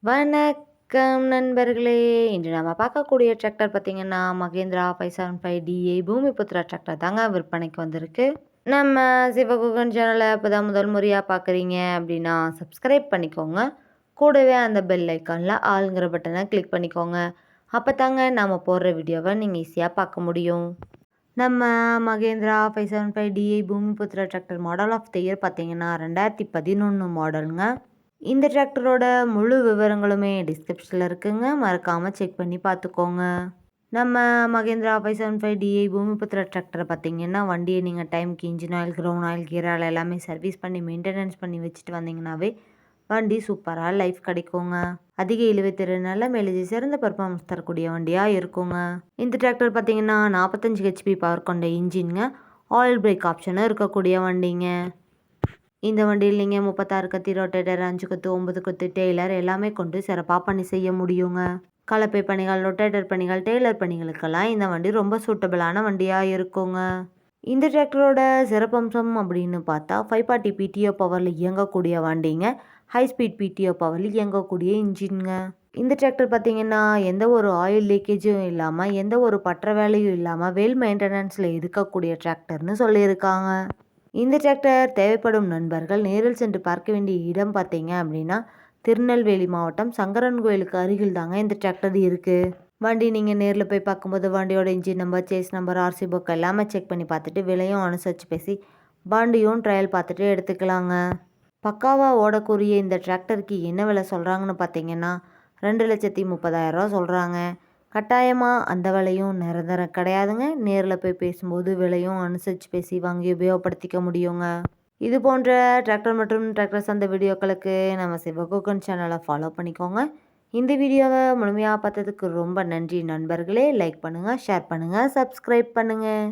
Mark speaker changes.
Speaker 1: வணக்கம் நண்பர்களே! இன்று நம்ம பார்க்கக்கூடிய டிராக்டர் பார்த்தீங்கன்னா, மகேந்திரா 575 டிஏ பூமிபுத்ரா டிராக்டர் தாங்க விற்பனைக்கு வந்திருக்கு. நம்ம சிவகுகன் சேனலை இப்போதான் முதல் முறையா பார்க்குறீங்க அப்படின்னா, சப்ஸ்கிரைப் பண்ணிக்கோங்க. கூடவே அந்த பெல் ஐக்கானில் ஆளுங்கிற பட்டனை கிளிக் பண்ணிக்கோங்க. அப்போ தாங்க நம்ம போடுற வீடியோவை நீங்கள் ஈஸியாக பார்க்க முடியும். நம்ம Mahindra 575 DI Bhoomiputra tractor model of the year பார்த்தீங்கன்னா 2011 மாடலுங்க. இந்த டிராக்டரோட முழு விவரங்களுமே டிஸ்கிரிப்ஷனில் இருக்குங்க. மறக்காமல் செக் பண்ணி பார்த்துக்கோங்க. நம்ம மகேந்திரா 575 டிஐ பூமிபுத்ரா டிராக்டரை பார்த்தீங்கன்னா, வண்டியை நீங்கள் டைமுக்கு engine oil, ground oil, gear oil எல்லாமே சர்வீஸ் பண்ணி மெயின்டெனன்ஸ் பண்ணி வச்சுட்டு வந்தீங்கன்னாவே வண்டி சூப்பராக லைஃப் கிடைக்குங்க. அதிக இழுவைத்திறன் நல்ல மைலேஜ் சிறந்த பர்ஃபார்மன்ஸ் தரக்கூடிய வண்டியாக இருக்குங்க. இந்த டிராக்டர் பார்த்தீங்கன்னா 45 ஹெச்பி பவர் கொண்ட இன்ஜின்ங்க. ஆயில் பிரேக் ஆப்ஷனும் இருக்கக்கூடிய வண்டிங்க. இந்த வண்டியில் நீங்கள் 36 கத்தி ரொட்டேட்டர், 5 கொத்து, 9 கொத்து, டெய்லர் எல்லாமே கொண்டு சிறப்பாக பணி செய்ய முடியுங்க. கலப்பை பணிகள், ரொட்டேட்டர் பணிகள், டெய்லர் பணிகளுக்கெல்லாம் இந்த வண்டி ரொம்ப சூட்டபிளான வண்டியாக இருக்குங்க. இந்த டிராக்டரோட சிறப்பம்சம் அப்படின்னு பார்த்தா 540 பிடிஓ பவரில் இயங்கக்கூடிய வண்டிங்க. ஹை ஸ்பீட் பிடிஓ பவரில் இயங்கக்கூடிய இன்ஜின்ங்க. இந்த டிராக்டர் பார்த்தீங்கன்னா எந்த ஒரு ஆயில் லீக்கேஜும் இல்லாமல், எந்த ஒரு பற்ற வேலையும் இல்லாமல் வெல் மெயின்டெனன்ஸில் இருக்கக்கூடிய டிராக்டர்னு சொல்லியிருக்காங்க. இந்த டிராக்டர் தேவைப்படும் நண்பர்கள் நேரில் சென்று பார்க்க வேண்டிய இடம் பார்த்தீங்க அப்படின்னா, திருநெல்வேலி மாவட்டம் சங்கரன் கோயிலுக்கு அருகில் தாங்க இந்த டிராக்டர் இருக்குது. வண்டி நீங்கள் நேரில் போய் பார்க்கும்போது வண்டியோட engine number, chassis number, RC book எல்லாமே செக் பண்ணி பார்த்துட்டு விலையும் அனுசரித்து பேசி வண்டியும் ட்ரையல் பார்த்துட்டு எடுத்துக்கலாங்க. பக்காவாக ஓடக்கூடிய இந்த டிராக்டருக்கு என்ன விலை சொல்கிறாங்கன்னு பார்த்தீங்கன்னா 2,30,000 சொல்கிறாங்க. கட்டாயமாக அந்த விலையும் நிரந்தரம் கிடையாதுங்க. நேரில் போய் பேசும்போது விலையும் அனுசரித்து பேசி வாங்கி உபயோகப்படுத்திக்க முடியுங்க. இது போன்ற டிராக்டர் மற்றும் டிராக்டர் சார்ந்த வீடியோக்களுக்கு நம்ம சிவகுகன் சேனலை ஃபாலோ பண்ணிக்கோங்க. இந்த வீடியோவை முழுமையாக பார்த்ததுக்கு ரொம்ப நன்றி நண்பர்களே. லைக் பண்ணுங்கள், ஷேர் பண்ணுங்கள், சப்ஸ்கிரைப் பண்ணுங்கள்.